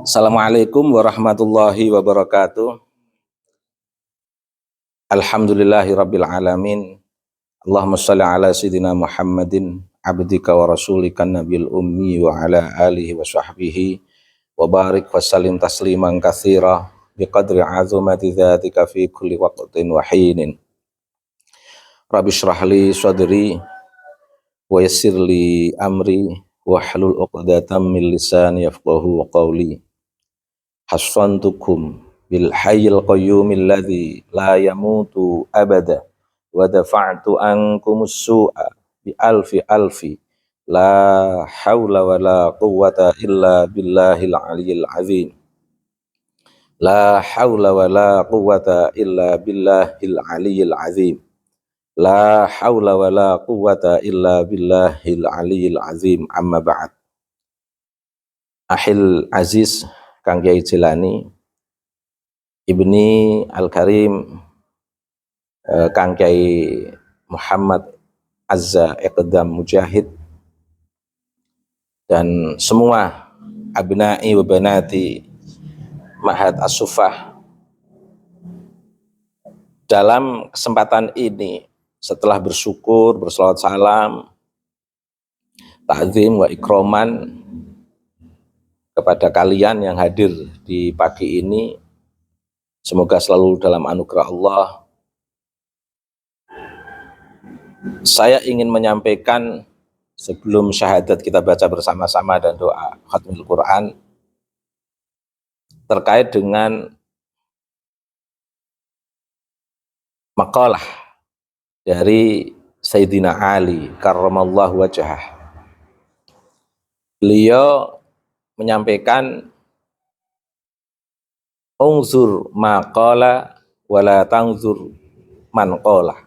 Assalamualaikum warahmatullahi wabarakatuh. Alhamdulillahi rabbil alamin. Allahumma shalli ala sayyidina Muhammadin abdika wa rasulika nabil ummi wa ala alihi wa sahbihi wa barik wa sallim tasliman katsira biqadri azumati dzatika fi kulli waqtin wa hinin. Rabbi shrah li sadri wa yassir li amri wa hlul 'uqdatam min lisani yafqahu qawli. Hassantukum bil hayyil qayyumil ladzi la yamutu abada wa dafa'tu ankumus su'a bi alfi la haula wa la quwwata illa billahil aliyyil azim. La haula wa la quwwata illa billahil aliyyil azim. La haula wa la quwwata illa billahil aliyyil azim. Amma ba'd. Ahil aziz Kang Kyai Jilani Ibni Al-Karim Kang Kyai Muhammad Azza Iqdam Mujahid dan semua abna'i wa banati Ma'had As-Suffah, dalam kesempatan ini setelah bersyukur, berselawat salam, ta'zim wa ikroman kepada kalian yang hadir di pagi ini, semoga selalu dalam anugerah Allah. Saya ingin menyampaikan sebelum syahadat kita baca bersama-sama dan doa khatmul Quran terkait dengan makalah dari Sayyidina Ali karramallahu wajhah. Beliau menyampaikan unzur maqala wala tangzur man qala,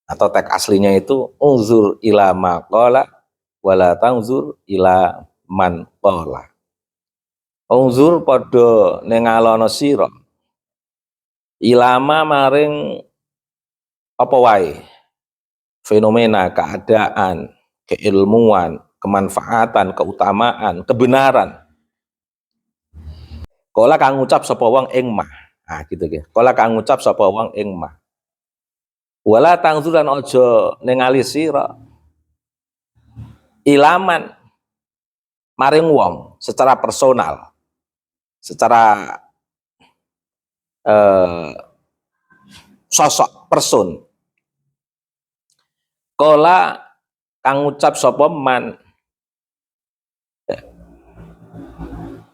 atau teks aslinya itu unzur ila maqala wala tangzur ila man qala. Unzur padha nengalono sira ilama maring apa wae fenomena, keadaan, keilmuan, kemanfaatan, keutamaan, kebenaran. Kala kang ngucap sapa wong ing mah. Nah, gitu nggih. Kala kang ngucap sapa wong ing mah. Wala tangzuran aja ningali sira ilaman maring wong secara personal, secara sosok person. Kala kang ngucap sapa man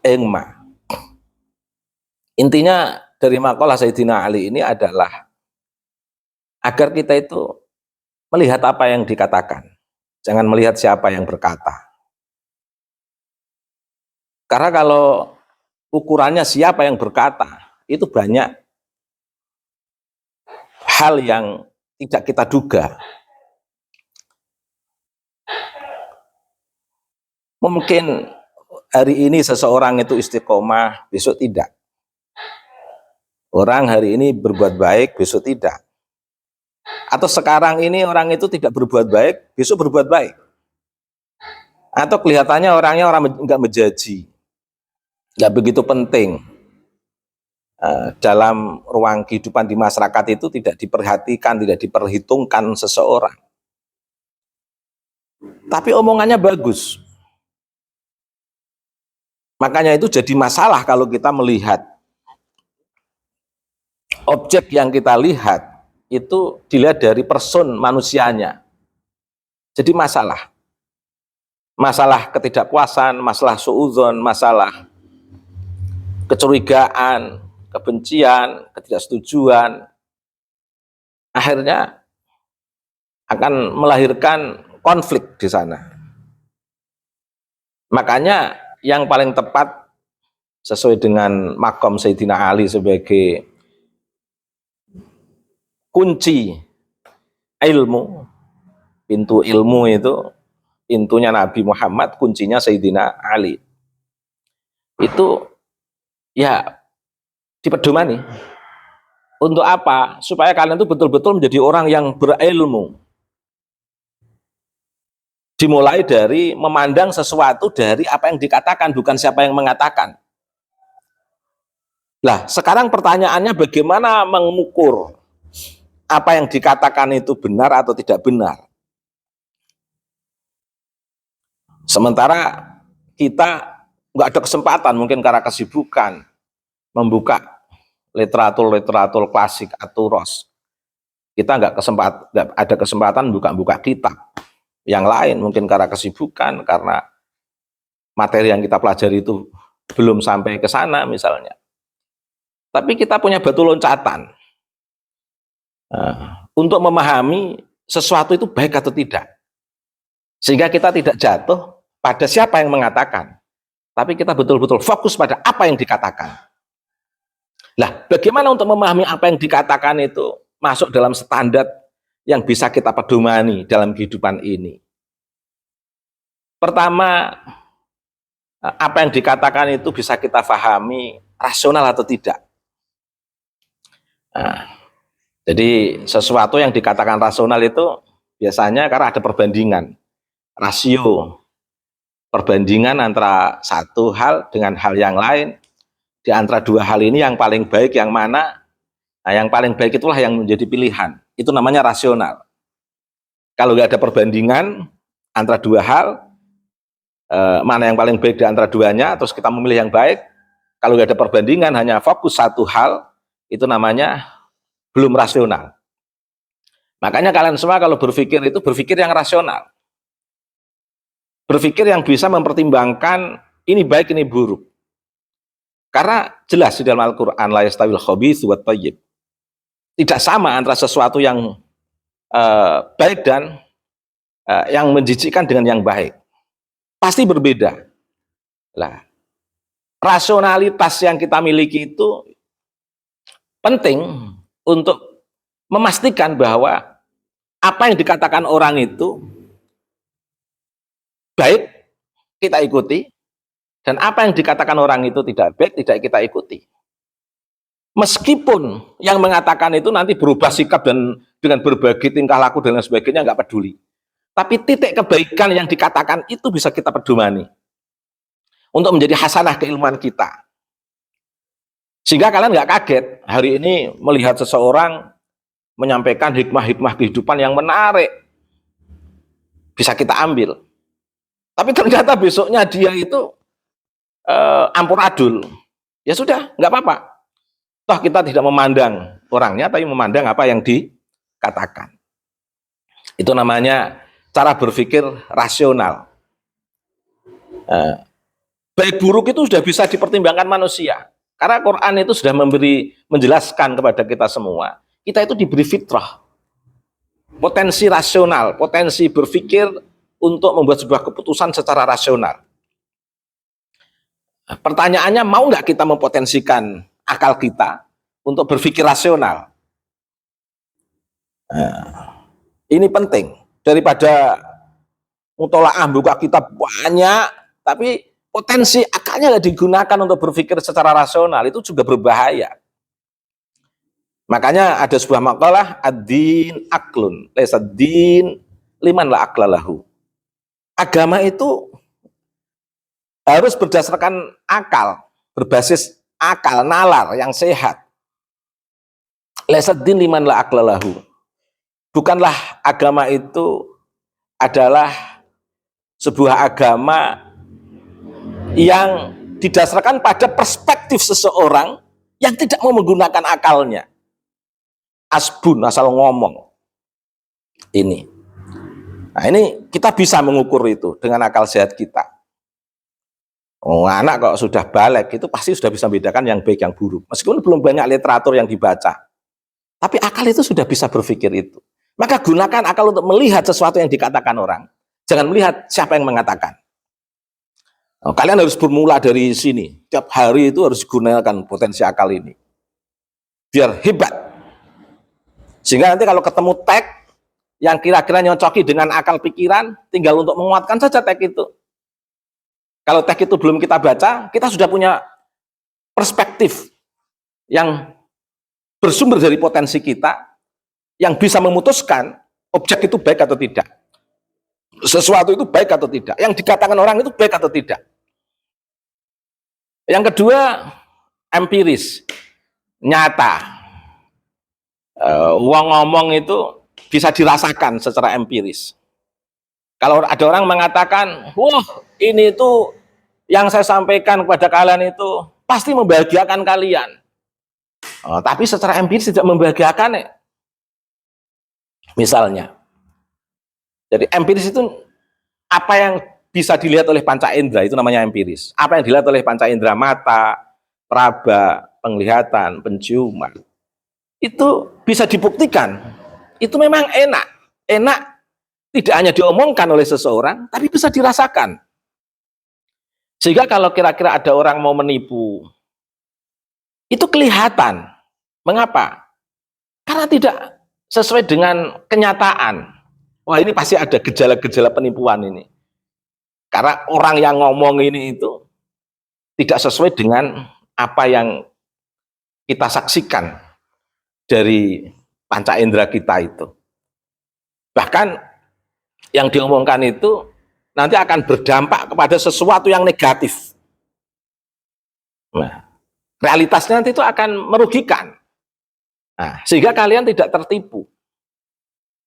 ing mah. Intinya dari makalah Sayyidina Ali ini adalah agar kita itu melihat apa yang dikatakan, jangan melihat siapa yang berkata. Karena kalau ukurannya siapa yang berkata, itu banyak hal yang tidak kita duga. Mungkin hari ini seseorang itu istiqomah, besok tidak. Orang hari ini berbuat baik, besok tidak. Atau sekarang ini orang itu tidak berbuat baik, besok berbuat baik. Atau kelihatannya orangnya orang nggak menjaji, nggak begitu penting. Dalam ruang kehidupan di masyarakat itu tidak diperhatikan, tidak diperhitungkan seseorang. Tapi omongannya bagus. Makanya itu jadi masalah kalau kita melihat objek yang kita lihat itu dilihat dari person manusianya. Jadi masalah ketidakpuasan, masalah suudzon, masalah kecurigaan, kebencian, ketidaksetujuan, akhirnya akan melahirkan konflik di sana. Makanya yang paling tepat sesuai dengan maqam Sayyidina Ali sebagai kunci ilmu, pintu ilmu itu, pintunya Nabi Muhammad, kuncinya Sayyidina Ali. Itu ya dipedomani. Untuk apa? Supaya kalian itu betul-betul menjadi orang yang berilmu. Dimulai dari memandang sesuatu dari apa yang dikatakan, bukan siapa yang mengatakan. Lah, sekarang pertanyaannya bagaimana mengukur apa yang dikatakan itu benar atau tidak benar. Sementara kita nggak ada kesempatan, mungkin karena kesibukan, membuka literatur klasik atau ros. Kita nggak ada kesempatan buka kitab yang lain, mungkin karena kesibukan, karena materi yang kita pelajari itu belum sampai ke sana misalnya. Tapi kita punya batu loncatan untuk memahami sesuatu itu baik atau tidak. Sehingga kita tidak jatuh pada siapa yang mengatakan, tapi kita betul-betul fokus pada apa yang dikatakan. Lah, bagaimana untuk memahami apa yang dikatakan itu masuk dalam standar yang bisa kita pedomani dalam kehidupan ini? Pertama, apa yang dikatakan itu bisa kita pahami rasional atau tidak. Nah, jadi sesuatu yang dikatakan rasional itu biasanya karena ada perbandingan, rasio, perbandingan antara satu hal dengan hal yang lain. Di antara dua hal ini yang paling baik yang mana? Nah, yang paling baik itulah yang menjadi pilihan. Itu namanya rasional. Kalau nggak ada perbandingan antara dua hal, mana yang paling baik di antara duanya, terus kita memilih yang baik. Kalau nggak ada perbandingan, hanya fokus satu hal, itu namanya belum rasional. Makanya kalian semua kalau berpikir itu berpikir yang rasional. Berpikir yang bisa mempertimbangkan ini baik, ini buruk. Karena jelas di dalam Al-Quran, la yastawil khabith wat thayyib. Tidak sama antara sesuatu yang baik dan yang menjijikkan dengan yang baik. Pasti berbeda. Lah, rasionalitas yang kita miliki itu penting untuk memastikan bahwa apa yang dikatakan orang itu baik, kita ikuti, dan apa yang dikatakan orang itu tidak baik, tidak kita ikuti. Meskipun yang mengatakan itu nanti berubah sikap dan dengan berbagai tingkah laku dan lain sebagainya, nggak peduli. Tapi titik kebaikan yang dikatakan itu bisa kita pedomani untuk menjadi hasanah keilmuan kita. Sehingga kalian nggak kaget hari ini melihat seseorang menyampaikan hikmah-hikmah kehidupan yang menarik, bisa kita ambil. Tapi ternyata besoknya dia itu ampuradul. Ya sudah, nggak apa-apa. Toh kita tidak memandang orangnya, tapi memandang apa yang dikatakan. Itu namanya cara berpikir rasional. Baik buruk itu sudah bisa dipertimbangkan manusia. Karena Quran itu sudah menjelaskan kepada kita semua. Kita itu diberi fitrah. Potensi rasional, potensi berpikir untuk membuat sebuah keputusan secara rasional. Pertanyaannya, mau nggak kita mempotensikan akal kita untuk berpikir rasional? Ini penting. Daripada mutolaah buka kitab banyak, tapi potensi akalnya nggak digunakan untuk berpikir secara rasional, itu juga berbahaya. Makanya ada sebuah makalah, ad-din aklun, laisa din liman la aklalahu. Agama itu harus berdasarkan akal, berbasis akal, nalar yang sehat. Laisa din liman la aklalahu. Bukanlah agama itu adalah sebuah agama yang didasarkan pada perspektif seseorang yang tidak mau menggunakan akalnya. Asbun, asal ngomong. Ini. Nah, ini kita bisa mengukur itu dengan akal sehat kita. Oh, anak kok sudah balik itu pasti sudah bisa membedakan yang baik yang buruk. Meskipun belum banyak literatur yang dibaca. Tapi akal itu sudah bisa berpikir itu. Maka gunakan akal untuk melihat sesuatu yang dikatakan orang. Jangan melihat siapa yang mengatakan. Oh, kalian harus bermula dari sini. Tiap hari itu harus gunakan potensi akal ini. Biar hebat. Sehingga nanti kalau ketemu tag yang kira-kira nyocoki dengan akal pikiran, tinggal untuk menguatkan saja tag itu. Kalau tag itu belum kita baca, kita sudah punya perspektif yang bersumber dari potensi kita, yang bisa memutuskan objek itu baik atau tidak. sesuatu itu baik atau tidak, yang dikatakan orang itu baik atau tidak. Yang kedua, empiris, nyata. Wong ngomong itu bisa dirasakan secara empiris. Kalau ada orang mengatakan, wah ini itu yang saya sampaikan kepada kalian itu pasti membahagiakan kalian. Tapi secara empiris tidak membahagiakan ya. Misalnya. Jadi empiris itu apa yang bisa dilihat oleh panca indera itu namanya empiris. Apa yang dilihat oleh panca indera, mata, peraba, penglihatan, penciuman, itu bisa dibuktikan. Itu memang enak. Enak tidak hanya diomongkan oleh seseorang, tapi bisa dirasakan. Sehingga kalau kira-kira ada orang mau menipu, itu kelihatan. Mengapa? Karena tidak sesuai dengan kenyataan. Wah, ini pasti ada gejala-gejala penipuan ini. Karena orang yang ngomong ini itu tidak sesuai dengan apa yang kita saksikan dari panca indera kita itu. Bahkan yang diomongkan itu nanti akan berdampak kepada sesuatu yang negatif. Nah, realitasnya nanti itu akan merugikan. Nah, sehingga kalian tidak tertipu.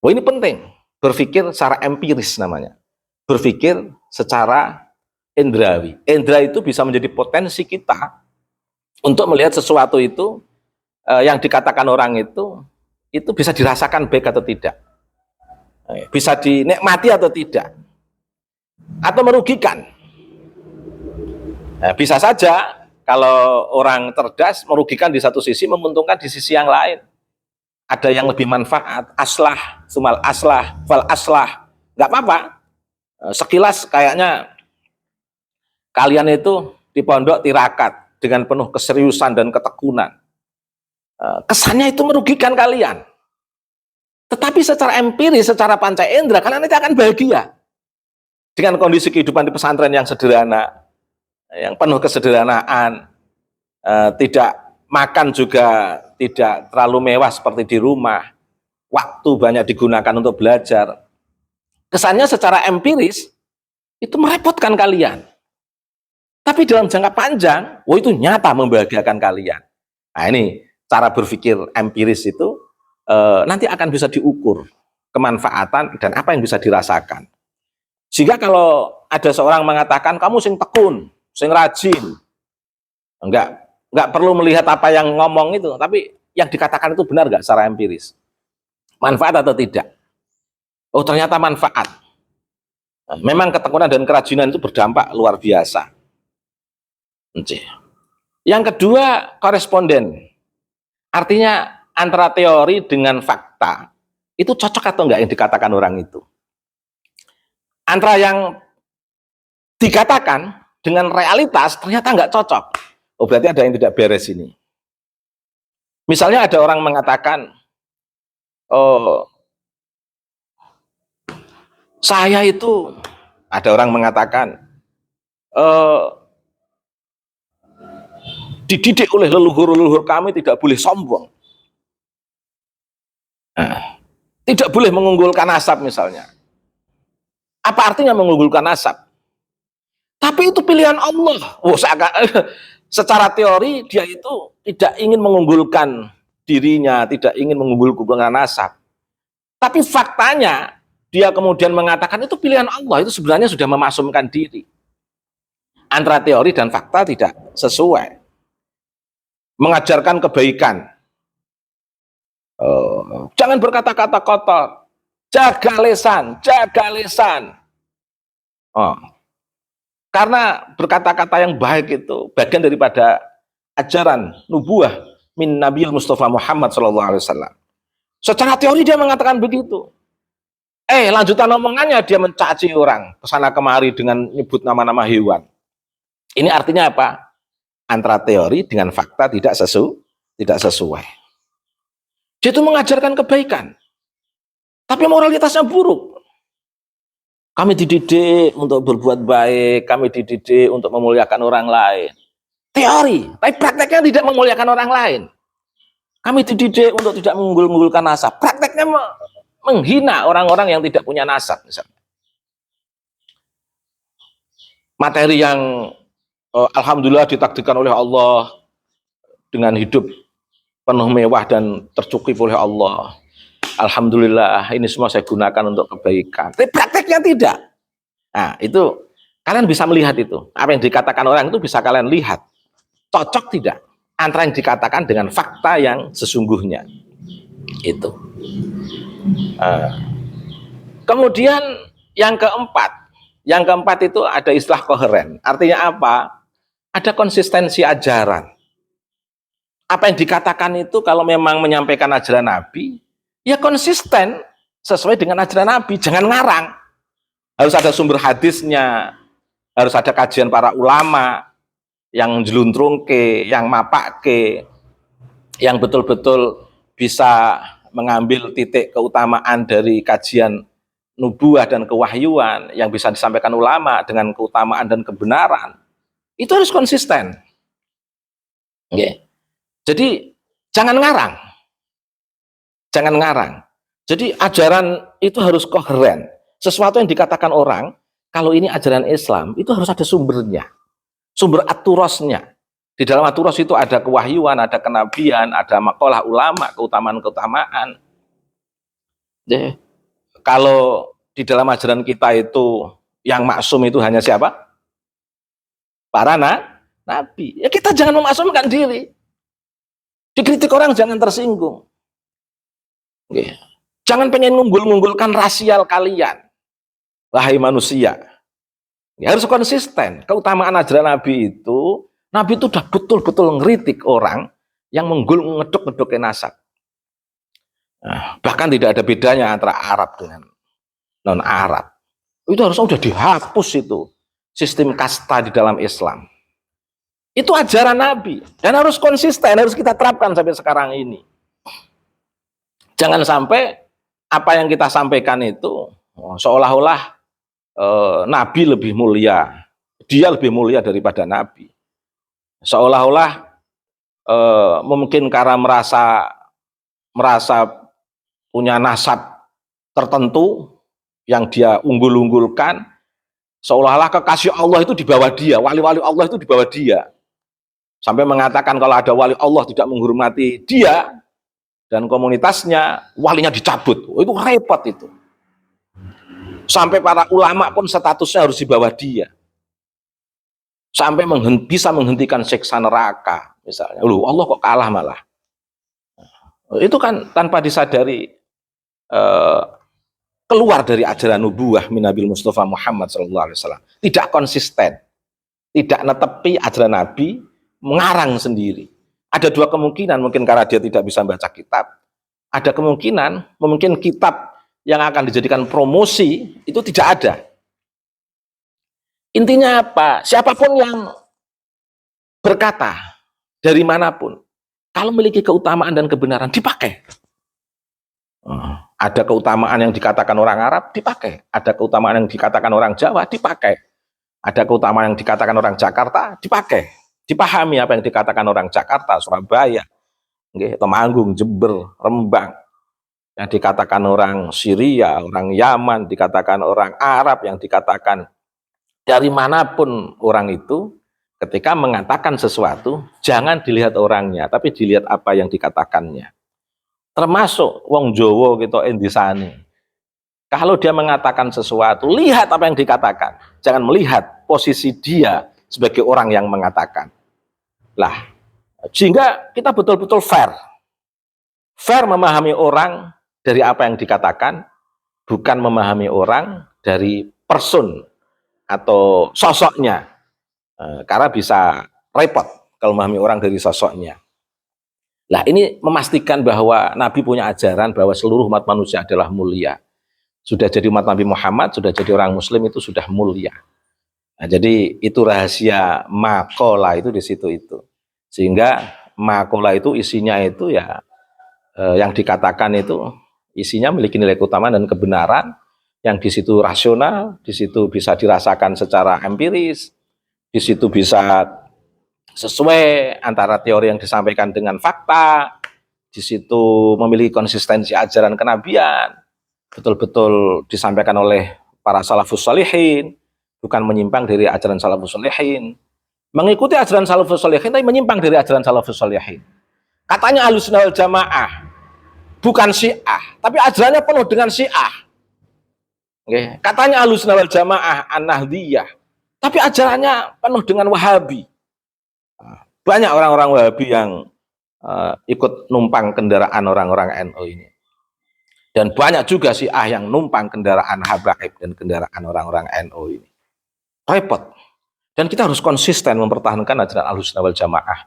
Oh, ini penting. Berpikir secara empiris namanya. Berpikir secara indrawi. Indra itu bisa menjadi potensi kita untuk melihat sesuatu itu yang dikatakan orang itu bisa dirasakan baik atau tidak. Bisa dinikmati atau tidak. Atau merugikan. Nah, bisa saja kalau orang cerdas merugikan di satu sisi, menguntungkan di sisi yang lain. Ada yang lebih manfaat, aslah, sumal aslah, fal aslah, nggak apa-apa. Sekilas kayaknya kalian itu di pondok tirakat dengan penuh keseriusan dan ketekunan. Kesannya itu merugikan kalian. Tetapi secara empiris, secara panca indera, kalian nanti akan bahagia dengan kondisi kehidupan di pesantren yang sederhana, yang penuh kesederhanaan, tidak makan juga tidak terlalu mewah seperti di rumah, waktu banyak digunakan untuk belajar. Kesannya secara empiris itu merepotkan kalian. Tapi dalam jangka panjang, itu nyata membahagiakan kalian. Nah, ini cara berpikir empiris itu nanti akan bisa diukur kemanfaatan dan apa yang bisa dirasakan. Sehingga kalau ada seorang mengatakan kamu sing tekun, sing rajin, enggak perlu melihat apa yang ngomong itu, tapi yang dikatakan itu benar nggak secara empiris? Manfaat atau tidak? Oh, ternyata manfaat. Memang ketekunan dan kerajinan itu berdampak luar biasa. Yang kedua, koresponden. Artinya antara teori dengan fakta itu cocok atau enggak yang dikatakan orang itu. Antara yang dikatakan dengan realitas ternyata enggak cocok. Oh, berarti ada yang tidak beres ini. Misalnya ada orang mengatakan, oh, saya itu, ada orang mengatakan, dididik oleh leluhur-leluhur kami tidak boleh sombong. Nah, tidak boleh mengunggulkan nasab misalnya. Apa artinya mengunggulkan nasab? Tapi itu pilihan Allah. Oh, secara teori dia itu tidak ingin mengunggulkan dirinya, tidak ingin mengunggulkan nasab. Tapi faktanya dia kemudian mengatakan itu pilihan Allah, itu sebenarnya sudah memasumkan diri. Antara teori dan fakta tidak sesuai. Mengajarkan kebaikan. Jangan berkata-kata kotor. Jaga lisan, jaga lisan. Karena berkata-kata yang baik itu bagian daripada ajaran nubuah min Nabil Mustafa Muhammad SAW. Secara teori dia mengatakan begitu. Lanjutan omongannya dia mencaci orang kesana kemari dengan nyebut nama-nama hewan. Ini artinya apa? Antara teori dengan fakta tidak sesuai. Dia itu mengajarkan kebaikan, tapi moralitasnya buruk. Kami dididik untuk berbuat baik, kami dididik untuk memuliakan orang lain. Teori, tapi prakteknya tidak memuliakan orang lain. Kami dididik untuk tidak mengunggulkan nasab. Prakteknya menghina orang-orang yang tidak punya nasab misalnya. materi yang alhamdulillah ditakdirkan oleh Allah dengan hidup penuh mewah dan tercukupi oleh Allah. Alhamdulillah ini semua saya gunakan untuk kebaikan. Tapi prakteknya tidak. Nah itu kalian bisa melihat itu. Apa yang dikatakan orang itu bisa kalian lihat. Cocok tidak antara yang dikatakan dengan fakta yang sesungguhnya. Itu. Kemudian yang keempat itu ada istilah koheren. Artinya apa? Ada konsistensi ajaran. Apa yang dikatakan itu kalau memang menyampaikan ajaran Nabi, ya konsisten sesuai dengan ajaran Nabi, jangan ngarang. Harus ada sumber hadisnya, harus ada kajian para ulama yang jeluntrungke, yang mapake, yang betul-betul bisa mengambil titik keutamaan dari kajian nubuah dan kewahyuan yang bisa disampaikan ulama dengan keutamaan dan kebenaran. Itu harus konsisten. Okay. Jadi jangan ngarang. Jangan ngarang. Jadi ajaran itu harus koheren. Sesuatu yang dikatakan orang, kalau ini ajaran Islam, itu harus ada sumbernya. Sumber aturosnya. Di dalam aturos itu ada kewahyuan, ada kenabian, ada makalah ulama, keutamaan-keutamaan. Jadi, kalau di dalam ajaran kita itu yang maksum itu hanya siapa? Para nabi. Ya kita jangan memaksumkan diri. Dikritik orang jangan tersinggung. Oke. Jangan pengen ngunggul-ngunggulkan rasial kalian. Wahai manusia. Ya, harus konsisten. Keutamaan ajaran Nabi itu udah betul-betul ngeritik orang yang ngeduk-ngeduk nasab. Nah, bahkan tidak ada bedanya antara Arab dengan non-Arab. Itu harusnya sudah dihapus itu. Sistem kasta di dalam Islam. Itu ajaran Nabi. Dan harus konsisten, harus kita terapkan sampai sekarang ini. Jangan sampai apa yang kita sampaikan itu seolah-olah Nabi lebih mulia. Dia lebih mulia daripada Nabi. Seolah-olah mungkin karena merasa punya nasab tertentu yang dia unggul-unggulkan, seolah-olah kekasih Allah itu di bawah dia, wali-wali Allah itu di bawah dia. Sampai mengatakan kalau ada wali Allah tidak menghormati dia dan komunitasnya, walinya dicabut. Itu repot itu. Sampai para ulama pun statusnya harus di bawah dia. Sampai bisa menghentikan siksa neraka misalnya. Loh, Allah kok kalah malah. Itu kan tanpa disadari keluar dari ajaran nubuwah minabil Mustafa Muhammad SAW. Tidak konsisten, tidak netepi ajaran Nabi, mengarang sendiri. Ada dua kemungkinan, mungkin karena dia tidak bisa baca kitab. Ada kemungkinan, mungkin kitab yang akan dijadikan promosi itu tidak ada. Intinya apa? Siapapun yang berkata dari manapun, kalau memiliki keutamaan dan kebenaran dipakai. Ada keutamaan yang dikatakan orang Arab dipakai, ada keutamaan yang dikatakan orang Jawa dipakai, ada keutamaan yang dikatakan orang Jakarta dipakai, dipahami apa yang dikatakan orang Jakarta, Surabaya, Temanggung, Jember, Rembang, yang dikatakan orang Syria, orang Yaman, dikatakan orang Arab, yang dikatakan dari manapun orang itu, ketika mengatakan sesuatu, jangan dilihat orangnya, tapi dilihat apa yang dikatakannya. Termasuk wong Jawa kita endisani. Kalau dia mengatakan sesuatu, lihat apa yang dikatakan. Jangan melihat posisi dia sebagai orang yang mengatakan. Lah, sehingga kita betul-betul fair. Fair memahami orang dari apa yang dikatakan, bukan memahami orang dari person atau sosoknya. Karena bisa repot kalau memahami orang dari sosoknya. Nah, ini memastikan bahwa Nabi punya ajaran bahwa seluruh umat manusia adalah mulia. Sudah jadi umat Nabi Muhammad, sudah jadi orang Muslim itu sudah mulia. Nah, jadi itu rahasia makola itu di situ itu. Sehingga makola itu isinya itu ya yang dikatakan itu isinya memiliki nilai keutamaan dan kebenaran yang di situ rasional, di situ bisa dirasakan secara empiris, di situ bisa sesuai antara teori yang disampaikan dengan fakta, di situ memiliki konsistensi ajaran kenabian, betul-betul disampaikan oleh para salafus shalihin, bukan menyimpang dari ajaran salafus sholihin. Mengikuti ajaran salafus sholihin tapi menyimpang dari ajaran salafus sholihin. Katanya Ahlussunnah wal Jamaah, bukan Syiah, tapi ajarannya penuh dengan Syiah. Okay. Katanya Ahlussunnah wal Jamaah An-Nahdiyah, tapi ajarannya penuh dengan Wahabi. Banyak orang-orang Wahabi yang ikut numpang kendaraan orang-orang NU ini. Dan banyak juga Syiah yang numpang kendaraan Habaib dan kendaraan orang-orang NU ini. Repot. Dan kita harus konsisten mempertahankan ajaran Ahlussunnah wal Jamaah.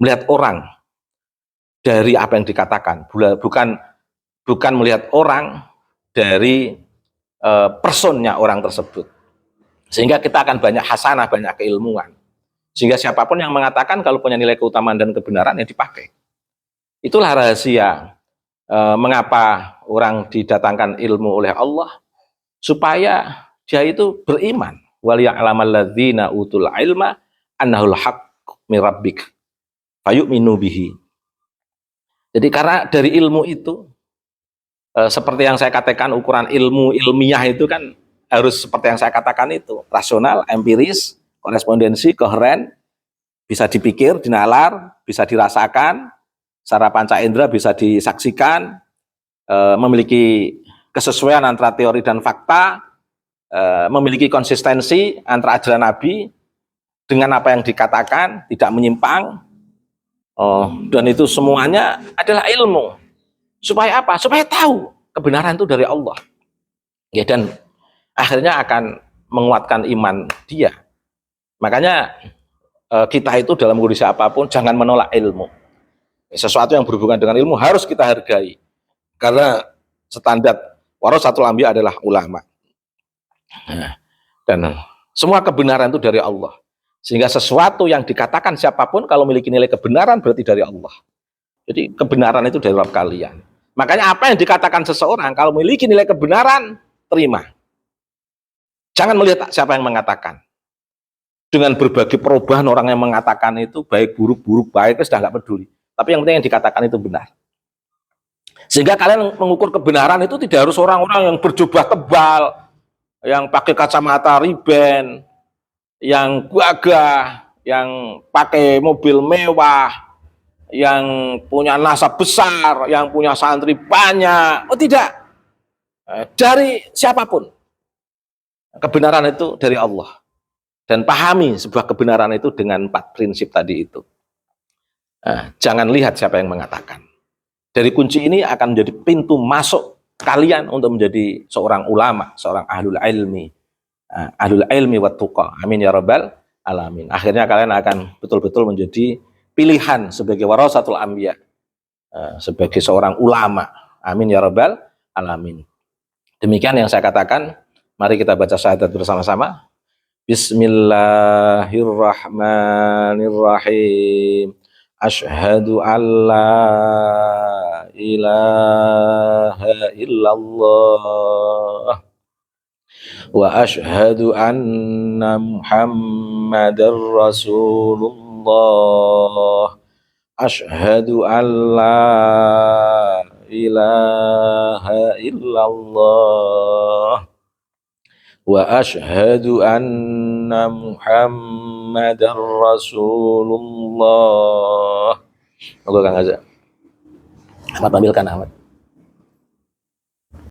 Melihat orang dari apa yang dikatakan, bukan melihat orang dari personnya orang tersebut. Sehingga kita akan banyak hasanah, banyak keilmuan. Sehingga siapapun yang mengatakan kalau punya nilai keutamaan dan kebenaran yang dipakai. Itulah rahasia mengapa orang didatangkan ilmu oleh Allah, supaya dia itu beriman. Waliya'lamal ladzina utul ilma annahul haqq min rabbik fayu'minu bihi. Jadi karena dari ilmu itu, seperti yang saya katakan, ukuran ilmu ilmiah itu kan harus seperti yang saya katakan itu, rasional, empiris, korespondensi, koheren, bisa dipikir, dinalar, bisa dirasakan, secara panca indera bisa disaksikan, memiliki kesesuaian antara teori dan fakta, memiliki konsistensi antara ajaran Nabi dengan apa yang dikatakan, tidak menyimpang, dan itu semuanya adalah ilmu. Supaya apa? Supaya tahu kebenaran itu dari Allah. Ya, dan akhirnya akan menguatkan iman dia. Makanya kita itu dalam kondisi apapun jangan menolak ilmu. Sesuatu yang berhubungan dengan ilmu harus kita hargai. Karena standar warasatul anbiya adalah ulama. Dan semua kebenaran itu dari Allah. Sehingga sesuatu yang dikatakan siapapun kalau memiliki nilai kebenaran berarti dari Allah. Jadi kebenaran itu dari Rabb kalian. Makanya apa yang dikatakan seseorang kalau memiliki nilai kebenaran, terima. Jangan melihat siapa yang mengatakan. Dengan berbagai perubahan orang yang mengatakan itu baik buruk baik, sudah nggak peduli. Tapi yang penting yang dikatakan itu benar. Sehingga kalian mengukur kebenaran itu tidak harus orang-orang yang berjubah tebal, yang pakai kacamata riben, yang gagah, yang pakai mobil mewah, yang punya nasab besar, yang punya santri banyak. Oh tidak, dari siapapun. Kebenaran itu dari Allah. Dan pahami sebuah kebenaran itu dengan 4 prinsip tadi itu. Jangan lihat siapa yang mengatakan. Dari kunci ini akan menjadi pintu masuk kalian untuk menjadi seorang ulama, seorang ahlul ilmi wat tuqa. Amin ya rabbal alamin. Akhirnya kalian akan betul-betul menjadi pilihan sebagai warasatul anbiya, sebagai seorang ulama. Amin ya rabbal alamin. Demikian yang saya katakan. Mari kita baca syahadat bersama-sama. Bismillahirrahmanirrahim. Asyhadu an la ilaha illallah wa asyhadu anna Muhammadar Rasulullah. Asyhadu an la ilaha illallah wa asyhadu anna Muhammadar Rasulullah. Moga Kang Azza. Ahmad tampilkan Ahmad.